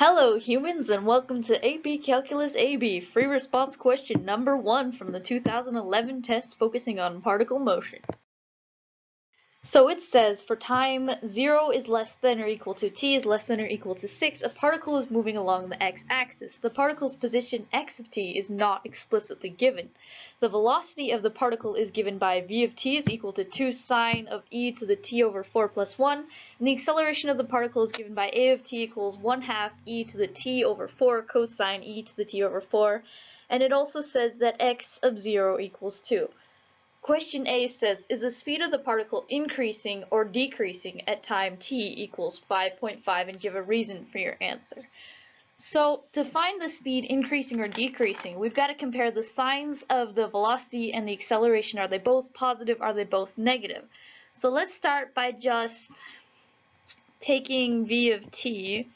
Hello humans and welcome to AP Calculus AB, free response question number 1 from the 2011 test focusing on particle motion. So it says for time 0 is less than or equal to t is less than or equal to 6, a particle is moving along the x-axis. The particle's position x of t is not explicitly given. The velocity of the particle is given by v of t is equal to 2 sine of e to the t over 4 plus 1, and the acceleration of the particle is given by a of t equals 1/2 e to the t over 4 cosine e to the t over 4, and it also says that x of 0 equals 2. Question A says, is the speed of the particle increasing or decreasing at time t equals 5.5 and give a reason for your answer. So to find the speed increasing or decreasing, we've got to compare the signs of the velocity and the acceleration. Are they both positive? Are they both negative? So let's start by just taking v of t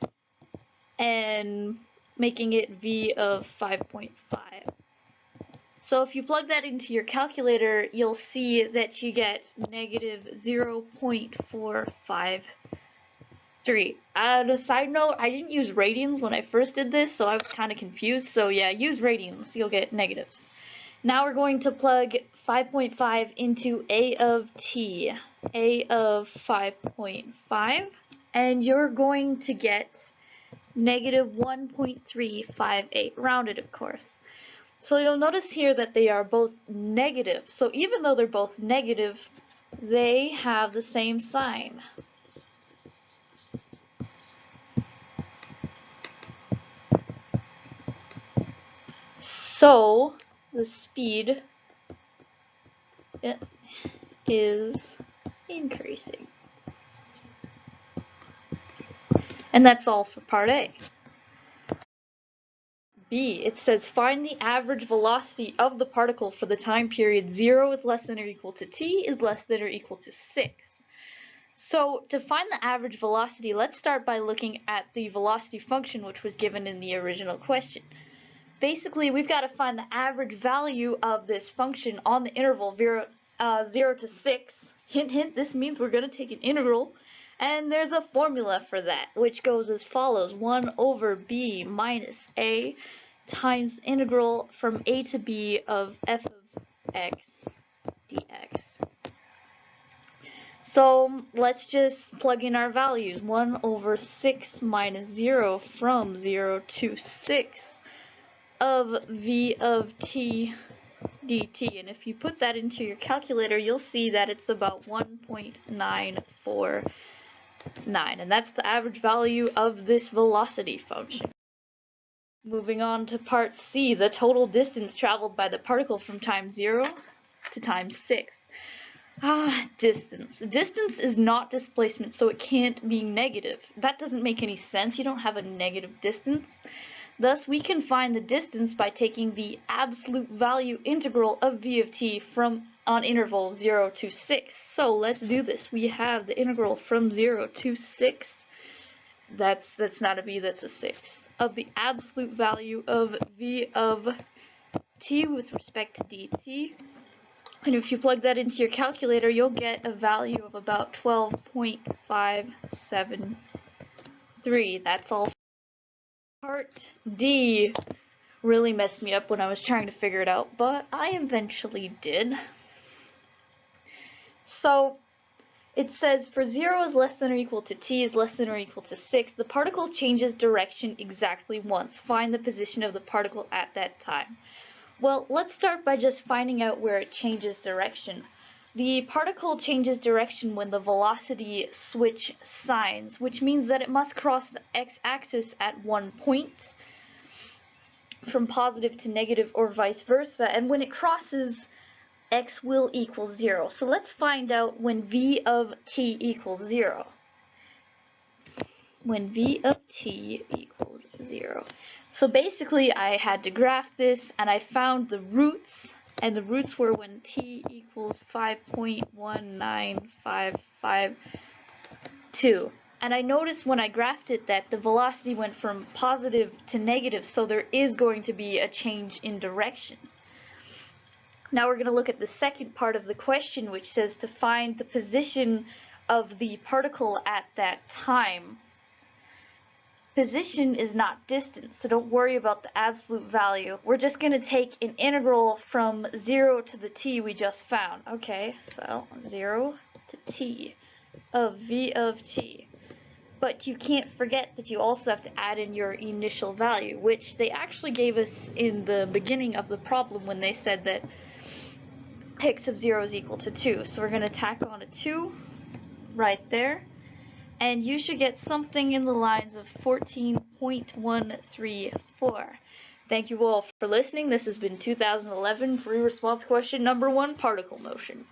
and making it v of 5.5. So if you plug that into your calculator, you'll see that you get negative 0.453. On a side note, I didn't use radians when I first did this, so I was kind of confused. So yeah, use radians, you'll get negatives. Now we're going to plug 5.5 into a of t, a of 5.5, and you're going to get negative 1.358, rounded of course. So you'll notice here that they are both negative. So even though they're both negative, they have the same sign. So the speed is increasing. And that's all for part A. B, it says find the average velocity of the particle for the time period 0 is less than or equal to t is less than or equal to 6. So to find the average velocity, let's start by looking at the velocity function which was given in the original question. Basically, we've got to find the average value of this function on the interval 0 to 6. Hint, hint, this means we're going to take an integral. And there's a formula for that, which goes as follows. 1 over b minus a times the integral from a to b of f of x dx. So let's just plug in our values. 1 over 6 minus 0 from 0 to 6 of v of t dt. And if you put that into your calculator, you'll see that it's about 1.949. And that's the average value of this velocity function. Moving on to part C, the total distance traveled by the particle from time 0 to time 6. Distance. Distance is not displacement, so it can't be negative. That doesn't make any sense. You don't have a negative distance. Thus, we can find the distance by taking the absolute value integral of v of t on interval 0 to 6. So let's do this. We have the integral from 0 to 6. That's not a v, that's a 6. Of the absolute value of v of t with respect to dt. And if you plug that into your calculator, you'll get a value of about 12.573. That's all. Part D really messed me up when I was trying to figure it out, but I eventually did. So it says for 0 is less than or equal to t is less than or equal to 6, the particle changes direction exactly once. Find the position of the particle at that time. Well, let's start by just finding out where it changes direction. The particle changes direction when the velocity switch signs, which means that it must cross the x-axis at one point, from positive to negative or vice versa, and when it crosses, x will equal 0. So let's find out when v of t equals 0. When v of t equals 0. So basically I had to graph this and I found the roots, and the roots were when t equals 5.19552. And I noticed when I graphed it that the velocity went from positive to negative, so there is going to be a change in direction. Now we're going to look at the second part of the question, which says to find the position of the particle at that time. Position is not distance, so don't worry about the absolute value. We're just going to take an integral from 0 to the t we just found. Okay, so 0 to t of v of t. But you can't forget that you also have to add in your initial value, which they actually gave us in the beginning of the problem when they said that x of 0 is equal to 2. So we're going to tack on a 2 right there. And you should get something in the lines of 14.134. Thank you all for listening. This has been 2011 free response question number 1, particle motion.